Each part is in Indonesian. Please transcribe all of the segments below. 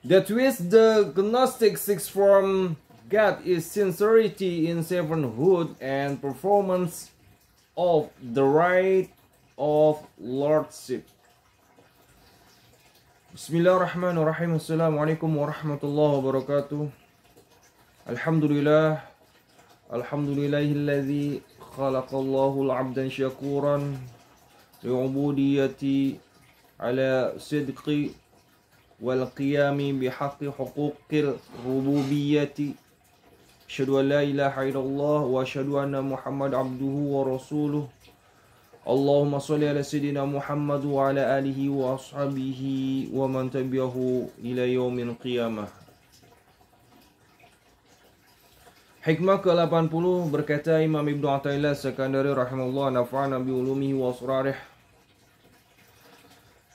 That which the Gnostic seeks from God is sincerity in servanthood and performance of the right of lordship. Bismillahirrahmanirrahim. Assalamualaikum warahmatullahi wabarakatuh. Alhamdulillah. Alhamdulillahilladzi khalaqallahu al-'abdan syakuran li'ubudiyati ala sidqi wal qiyami bihaqqi huquqil rububiyyati. Asyhadu an la ilaha illallah wa asyhadu anna Muhammad abduhu wa rasuluh. Allahumma shalli ala sayyidina Muhammad wa ala alihi wa ashabihi wa man tabi'ahu ila yaumil qiyamah. Hikmah ke-80 berkata Imam Ibnu Athaillah Sekandari rahimahullah, nafa'ana bi ulumihi wa asrarih.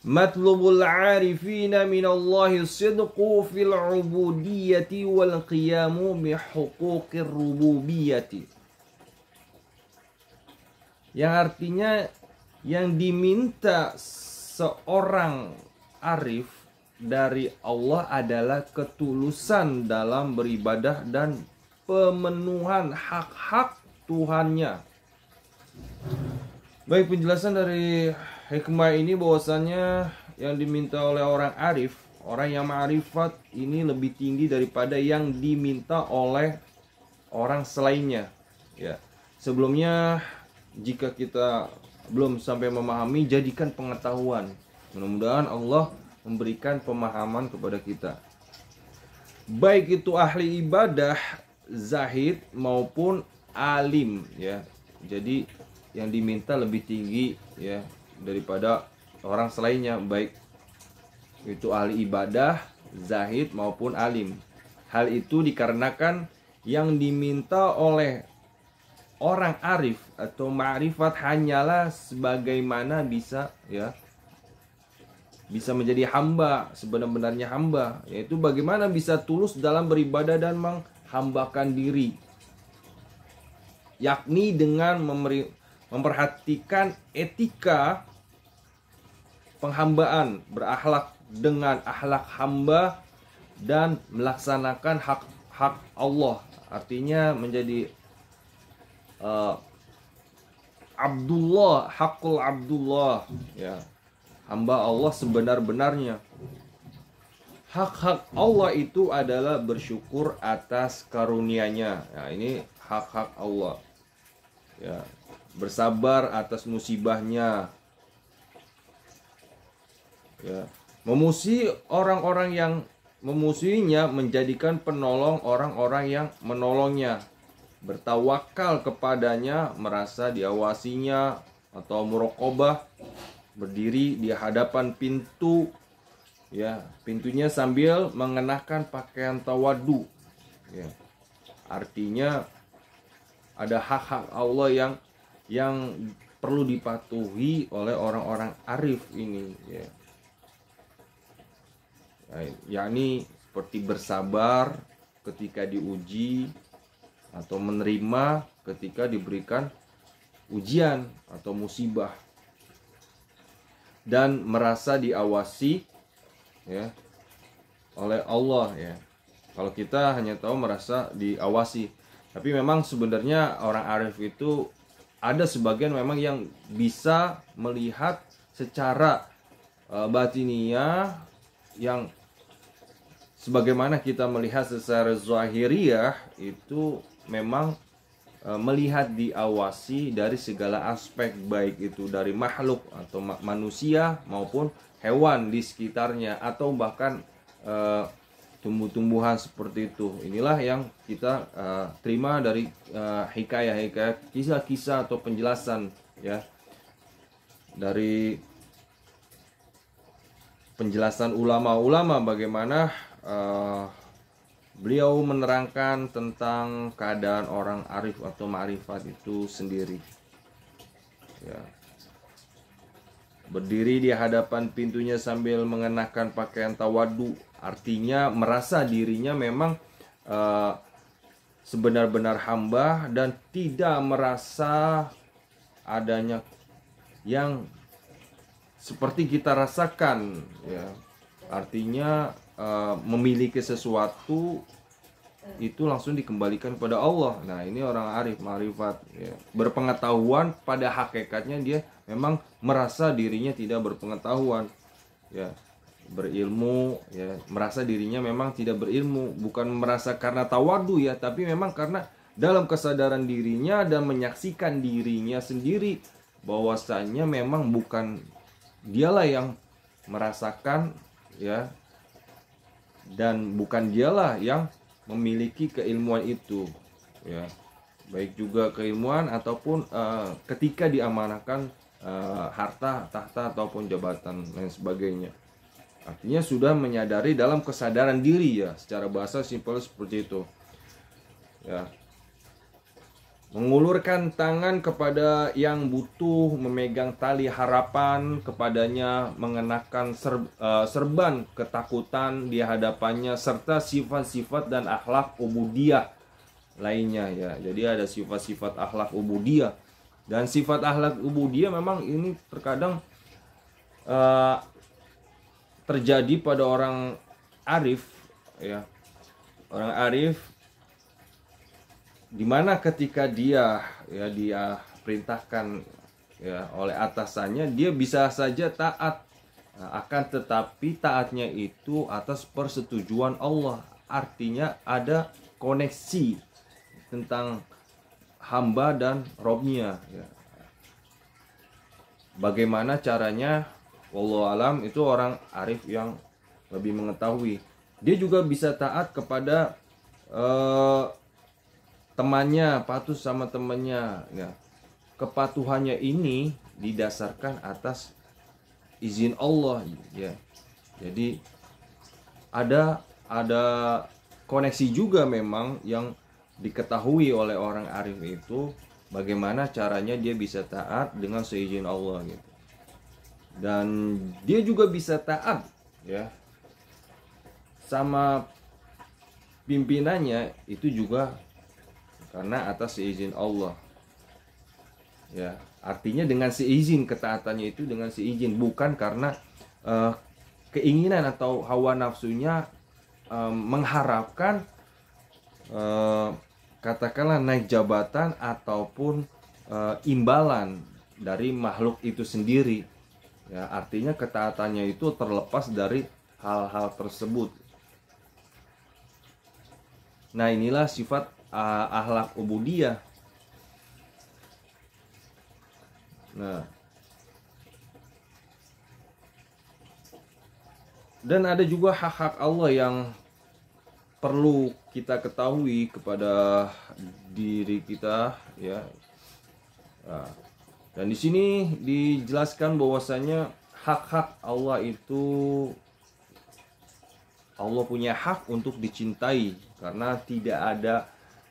Matlubul 'arifina minallahi sidqu fil 'ubudiyyati wal qiyamu bi huquqir rububiyyati. Yang artinya yang diminta seorang arif dari Allah adalah ketulusan dalam beribadah dan pemenuhan hak-hak Tuhannya. Baik, penjelasan dari hikmah ini bahwasannya yang diminta oleh orang arif, orang yang ma'rifat ini lebih tinggi daripada yang diminta oleh orang selainnya. Ya. Sebelumnya jika kita belum sampai memahami, jadikan pengetahuan. Mudah-mudahan Allah memberikan pemahaman kepada kita. Baik itu ahli ibadah, zahid maupun alim, ya. Jadi yang diminta lebih tinggi, ya, daripada orang selainnya, baik itu ahli ibadah, zahid maupun alim. Hal itu dikarenakan yang diminta oleh orang arif atau ma'rifat hanyalah sebagaimana bisa, ya, bisa menjadi hamba, sebenar-benarnya hamba, yaitu bagaimana bisa tulus dalam beribadah dan menghambakan diri, yakni dengan memperhatikan etika penghambaan, berakhlak dengan akhlak hamba dan melaksanakan hak-hak Allah. Artinya menjadi Abdullah, hakul Abdullah, ya, hamba Allah sebenar-benarnya. Hak-hak Allah itu adalah bersyukur atas karunia-Nya. Nah, ini hak-hak Allah. Ya, bersabar atas musibahnya. Ya, memuji orang-orang yang memusuhinya, menjadikan penolong orang-orang yang menolongnya. Bertawakal kepadanya, merasa diawasinya atau muraqabah, berdiri di hadapan pintu, ya, pintunya sambil mengenakan pakaian tawadu, ya. Artinya ada hak-hak Allah yang perlu dipatuhi oleh orang-orang arif ini, ya. Yakni seperti bersabar ketika diuji atau menerima ketika diberikan ujian atau musibah, dan merasa diawasi, ya, oleh Allah, ya. Kalau kita hanya tahu merasa diawasi, tapi memang sebenarnya orang arif itu ada sebagian memang yang bisa melihat secara batiniah, yang sebagaimana kita melihat secara zahiriyah itu memang melihat diawasi dari segala aspek, baik itu dari makhluk atau manusia maupun hewan di sekitarnya, atau bahkan tumbuh-tumbuhan seperti itu. Inilah yang kita terima dari hikayah-hikayah, kisah-kisah atau penjelasan, ya, dari penjelasan ulama-ulama bagaimana beliau menerangkan tentang keadaan orang arif atau ma'rifat itu sendiri, ya. Berdiri di hadapan pintunya sambil mengenakan pakaian tawadu, artinya merasa dirinya memang sebenar-benar hamba dan tidak merasa adanya yang seperti kita rasakan, ya, Artinya memiliki sesuatu itu langsung dikembalikan kepada Allah. Nah, ini orang arif, ma'rifat, ya. Berpengetahuan pada hakikatnya dia memang merasa dirinya tidak berpengetahuan, ya. Berilmu, ya, merasa dirinya memang tidak berilmu, bukan merasa karena tawadu, ya, tapi memang karena dalam kesadaran dirinya dan menyaksikan dirinya sendiri bahwasanya memang bukan dialah yang merasakan, ya, dan bukan dialah yang memiliki keilmuan itu, ya, baik juga keilmuan ataupun ketika diamanahkan harta, tahta ataupun jabatan lain sebagainya. Artinya sudah menyadari dalam kesadaran diri, ya, secara bahasa simpel seperti itu, ya. Mengulurkan tangan kepada yang butuh, memegang tali harapan kepadanya, mengenakan serban ketakutan di hadapannya, serta sifat-sifat dan akhlak ubudiyah lainnya, ya. Jadi ada sifat-sifat akhlak ubudiyah, dan sifat akhlak ubudiyah memang ini terkadang terjadi pada orang arif, ya. Orang arif dimana ketika dia perintahkan, ya, oleh atasannya, dia bisa saja taat. Nah, akan tetapi taatnya itu atas persetujuan Allah. Artinya ada koneksi tentang hamba dan Robnya, ya. Bagaimana caranya, wallahu alam, itu orang arif yang lebih mengetahui. Dia juga bisa taat kepada temannya, patuh sama temannya, ya. Kepatuhannya ini didasarkan atas izin Allah, ya. Jadi ada koneksi juga memang yang diketahui oleh orang arif itu, bagaimana caranya dia bisa taat dengan seizin Allah, gitu. Dan dia juga bisa taat, ya, sama pimpinannya itu juga karena atas seizin Allah, ya. Artinya dengan seizin, ketaatannya itu dengan seizin, bukan karena keinginan atau hawa nafsunya mengharapkan katakanlah naik jabatan ataupun imbalan dari makhluk itu sendiri, ya. Artinya ketaatannya itu terlepas dari hal-hal tersebut. Nah, inilah sifat akhlak ubudiyah. Nah, dan ada juga hak-hak Allah yang perlu kita ketahui kepada diri kita, ya. Nah, dan di sini dijelaskan bahwasanya hak-hak Allah itu, Allah punya hak untuk dicintai, karena tidak ada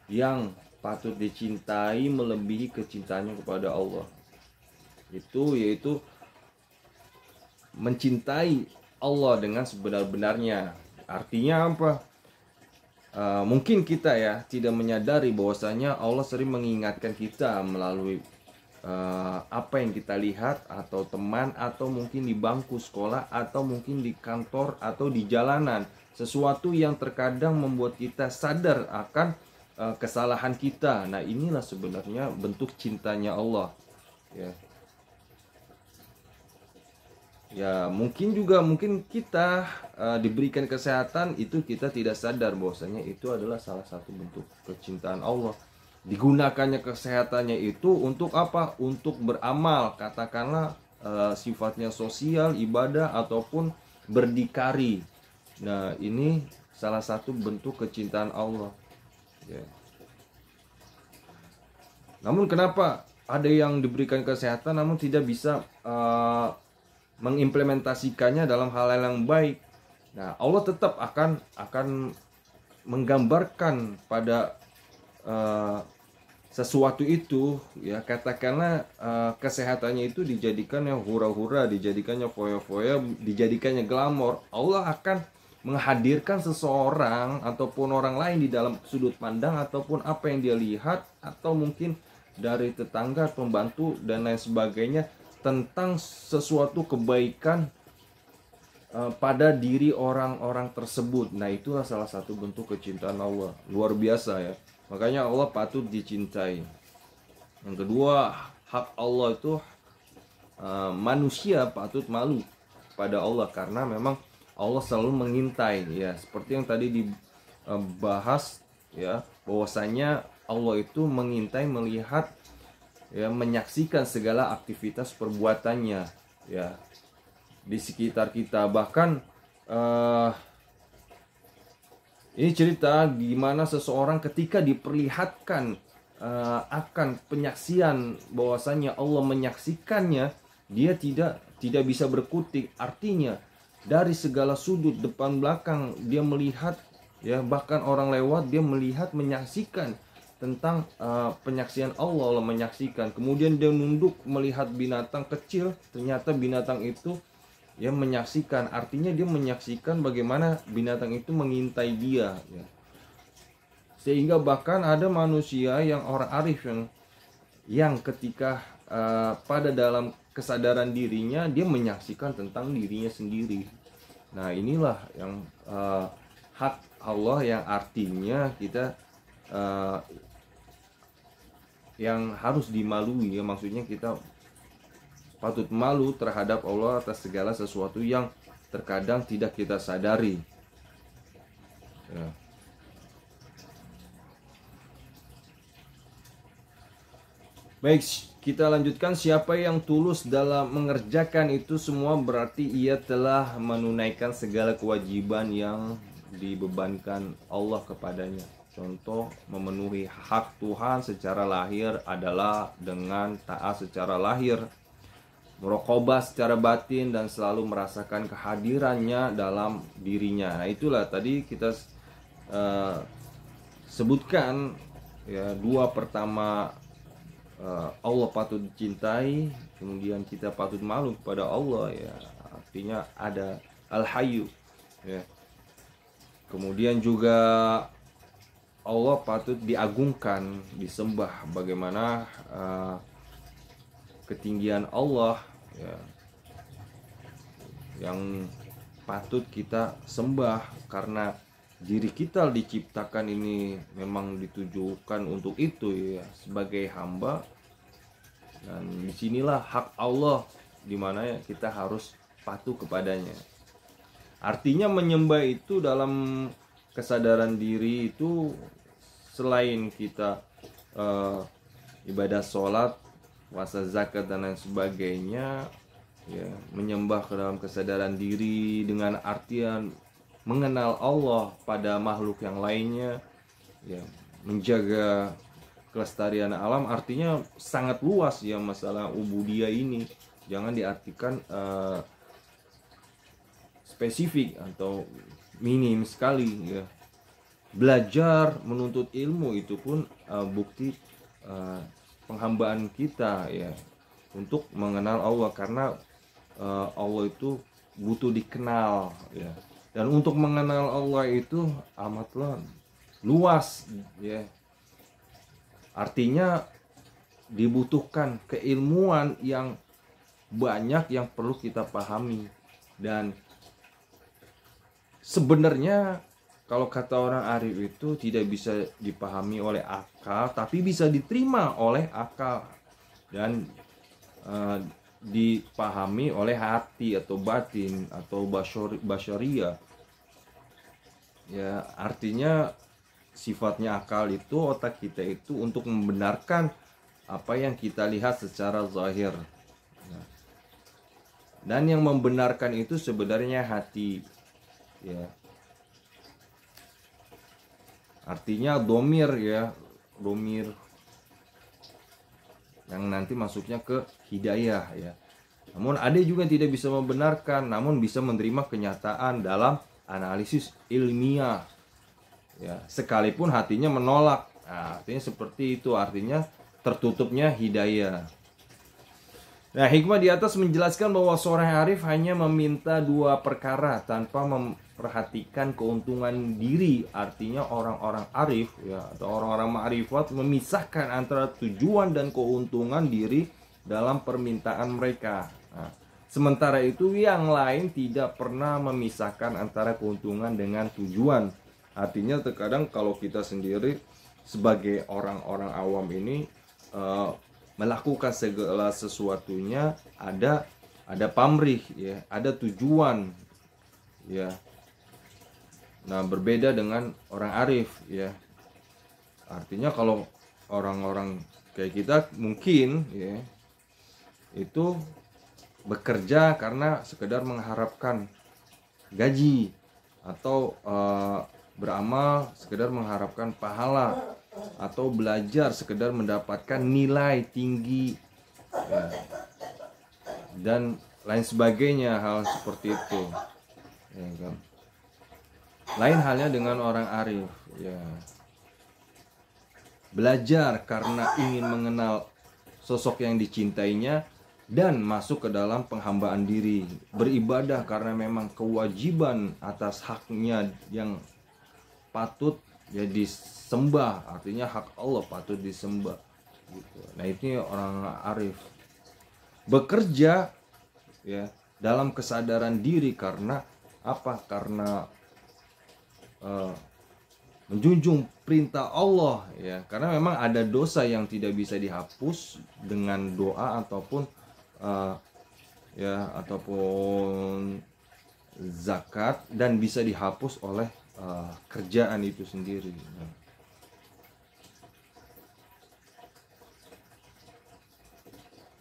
yang patut dicintai melebihi kecintaannya kepada Allah. Itu yaitu mencintai Allah dengan sebenar-benarnya. Artinya apa? Mungkin kita, ya, tidak menyadari bahwasanya Allah sering mengingatkan kita melalui apa yang kita lihat, atau teman, atau mungkin di bangku sekolah, atau mungkin di kantor, atau di jalanan. Sesuatu yang terkadang membuat kita sadar akan kesalahan kita. Nah, inilah sebenarnya bentuk cintanya Allah, ya. Ya, mungkin kita diberikan kesehatan, itu kita tidak sadar bahwasanya itu adalah salah satu bentuk kecintaan Allah. Digunakannya kesehatannya itu untuk apa? Untuk beramal, katakanlah sifatnya sosial, ibadah, ataupun berdikari. Nah, ini salah satu bentuk kecintaan Allah, ya. Namun kenapa ada yang diberikan kesehatan namun tidak bisa mengimplementasikannya dalam hal yang baik? Nah, Allah tetap akan menggambarkan pada sesuatu itu, ya. Katakanlah kesehatannya itu dijadikannya hura-hura, dijadikannya foya-foya, dijadikannya glamor. Allah akan menghadirkan seseorang ataupun orang lain di dalam sudut pandang ataupun apa yang dia lihat, atau mungkin dari tetangga, pembantu, dan lain sebagainya, tentang sesuatu kebaikan pada diri orang-orang tersebut. Nah, itulah salah satu bentuk kecintaan Allah. Luar biasa ya. Makanya Allah patut dicintai. Yang kedua, hak Allah itu manusia patut malu pada Allah karena memang Allah selalu mengintai ya. Seperti yang tadi dibahas ya, bahwasanya Allah itu mengintai, melihat ya, menyaksikan segala aktivitas perbuatannya ya di sekitar kita. Bahkan ini cerita gimana seseorang ketika diperlihatkan akan penyaksian bahwasanya Allah menyaksikannya, dia tidak bisa berkutik. Artinya dari segala sudut depan belakang dia melihat ya, bahkan orang lewat dia melihat, menyaksikan tentang penyaksian Allah menyaksikan. Kemudian dia nunduk melihat binatang kecil, ternyata binatang itu ya menyaksikan. Artinya dia menyaksikan bagaimana binatang itu mengintai dia ya. Sehingga bahkan ada manusia yang orang arif yang ketika pada dalam kesadaran dirinya dia menyaksikan tentang dirinya sendiri. Nah, inilah yang hak Allah yang artinya kita yang harus dimalui ya, maksudnya kita patut malu terhadap Allah atas segala sesuatu yang terkadang tidak kita sadari ya. Baik, kita lanjutkan. Siapa yang tulus dalam mengerjakan itu semua berarti ia telah menunaikan segala kewajiban yang dibebankan Allah kepadanya. Contoh, memenuhi hak Tuhan secara lahir adalah dengan taat secara lahir, merokobah secara batin, dan selalu merasakan kehadirannya dalam dirinya. Nah, itulah tadi kita sebutkan ya, dua pertama, Allah patut dicintai, kemudian kita patut malu kepada Allah ya, artinya ada Al-Hayyu ya. Kemudian juga Allah patut diagungkan, disembah. Bagaimana ketinggian Allah ya, yang patut kita sembah karena diri kita diciptakan ini memang ditujukan untuk itu ya, sebagai hamba. Dan disinilah hak Allah dimana ya kita harus patuh kepadanya. Artinya menyembah itu dalam kesadaran diri itu, selain kita ibadah sholat, puasa, zakat, dan lain sebagainya ya, menyembah ke dalam kesadaran diri dengan artian mengenal Allah pada makhluk yang lainnya ya, menjaga kelestarian alam. Artinya sangat luas ya masalah ubudiyah ini, jangan diartikan spesifik atau minim sekali ya. Belajar menuntut ilmu itu pun bukti penghambaan kita ya untuk mengenal Allah, karena Allah itu butuh dikenal ya. Dan untuk mengenal Allah itu amatlah luas ya. Artinya dibutuhkan keilmuan yang banyak yang perlu kita pahami. Dan sebenarnya kalau kata orang arif itu tidak bisa dipahami oleh akal, tapi bisa diterima oleh akal dan dipahami oleh hati atau batin atau basyariyah ya. Artinya sifatnya akal itu, otak kita itu untuk membenarkan apa yang kita lihat secara zahir ya. Dan yang membenarkan itu sebenarnya hati ya. Artinya domir ya, domir yang nanti masuknya ke hidayah ya. Namun ada juga yang tidak bisa membenarkan, namun bisa menerima kenyataan dalam analisis ilmiah ya, sekalipun hatinya menolak. Nah, artinya seperti itu, artinya tertutupnya hidayah. Nah, hikmah di atas menjelaskan bahwa seorang arif hanya meminta dua perkara tanpa memperhatikan keuntungan diri. Artinya orang-orang arif ya, atau orang-orang ma'rifat memisahkan antara tujuan dan keuntungan diri dalam permintaan mereka. Nah, Sementara itu yang lain tidak pernah memisahkan antara keuntungan dengan tujuan. Artinya terkadang kalau kita sendiri sebagai orang-orang awam ini melakukan segala sesuatunya ada pamrih ya, ada tujuan ya. Nah, berbeda dengan orang arif ya. Artinya kalau orang-orang kayak kita mungkin ya itu bekerja karena sekedar mengharapkan gaji atau beramal sekedar mengharapkan pahala atau belajar sekedar mendapatkan nilai tinggi ya, dan lain sebagainya, hal seperti itu ya kan. Lain halnya dengan orang arif ya, belajar karena ingin mengenal sosok yang dicintainya dan masuk ke dalam penghambaan diri, beribadah karena memang kewajiban atas haknya yang patut ya disembah, artinya hak Allah patut disembah gitu. Nah, ini orang arif. Bekerja ya dalam kesadaran diri karena apa? Karena menjunjung perintah Allah ya, karena memang ada dosa yang tidak bisa dihapus dengan doa ataupun ya ataupun zakat, dan bisa dihapus oleh kerjaan itu sendiri.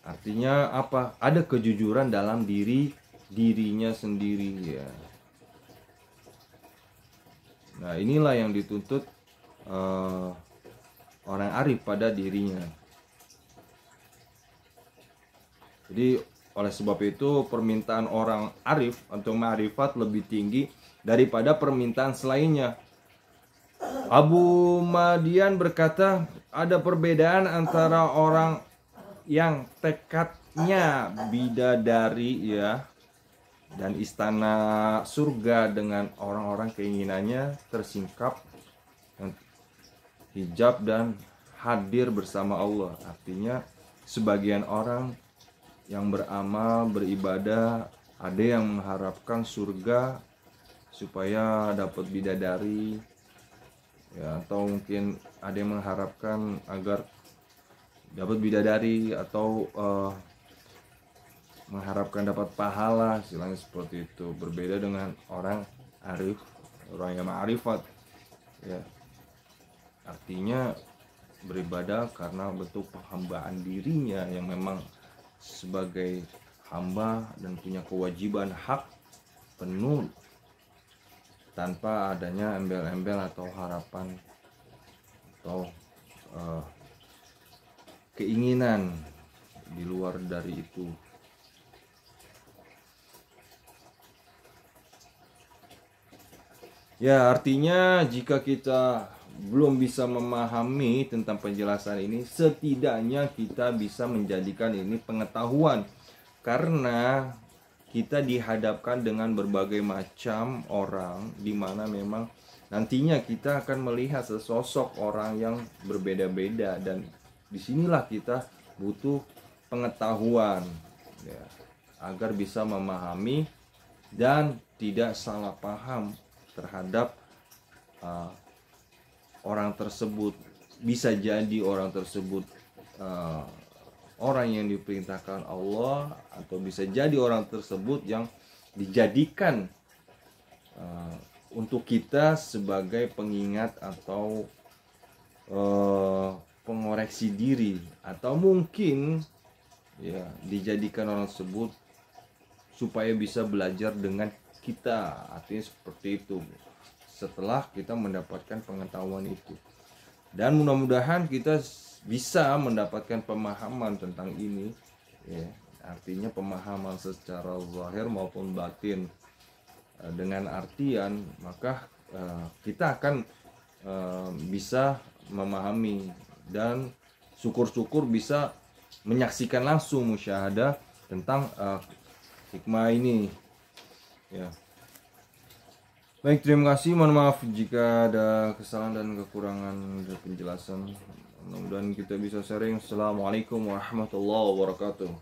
Artinya apa? Ada kejujuran dalam dirinya sendiri ya. Nah, inilah yang dituntut orang arif pada dirinya. Jadi oleh sebab itu permintaan orang arif atau ma'rifat lebih tinggi daripada permintaan selainnya. Abu Madian berkata, ada perbedaan antara orang yang tekadnya bidadari ya dan istana surga dengan orang-orang keinginannya tersingkap hijab dan hadir bersama Allah. Artinya sebagian orang yang beramal, beribadah, ada yang mengharapkan surga supaya dapat bidadari ya, atau mungkin ada yang mengharapkan agar dapat bidadari atau mengharapkan dapat pahala, istilahnya seperti itu. Berbeda dengan orang arif, orang yang ma'rifat ya, artinya beribadah karena bentuk penghambaan dirinya yang memang sebagai hamba dan punya kewajiban hak penuh tanpa adanya embel-embel atau harapan atau keinginan di luar dari itu. Ya, artinya jika kita belum bisa memahami tentang penjelasan ini, setidaknya kita bisa menjadikan ini pengetahuan, karena kita dihadapkan dengan berbagai macam orang, di mana memang nantinya kita akan melihat sesosok orang yang berbeda-beda, dan disinilah kita butuh pengetahuan ya, agar bisa memahami dan tidak salah paham terhadap orang tersebut. Bisa jadi orang tersebut orang yang diperintahkan Allah, atau bisa jadi orang tersebut yang dijadikan untuk kita sebagai pengingat atau pengoreksi diri, atau mungkin ya dijadikan orang tersebut supaya bisa belajar dengan kita. Artinya seperti itu setelah kita mendapatkan pengetahuan itu, dan mudah-mudahan kita bisa mendapatkan pemahaman tentang ini ya, artinya pemahaman secara zahir maupun batin, dengan artian maka kita akan bisa memahami dan syukur-syukur bisa menyaksikan langsung, musyahadah tentang hikmah ini ya. Baik, terima kasih. Mohon maaf jika ada kesalahan dan kekurangan dari penjelasan. Mudah-mudahan kita bisa sharing. Assalamualaikum warahmatullahi wabarakatuh.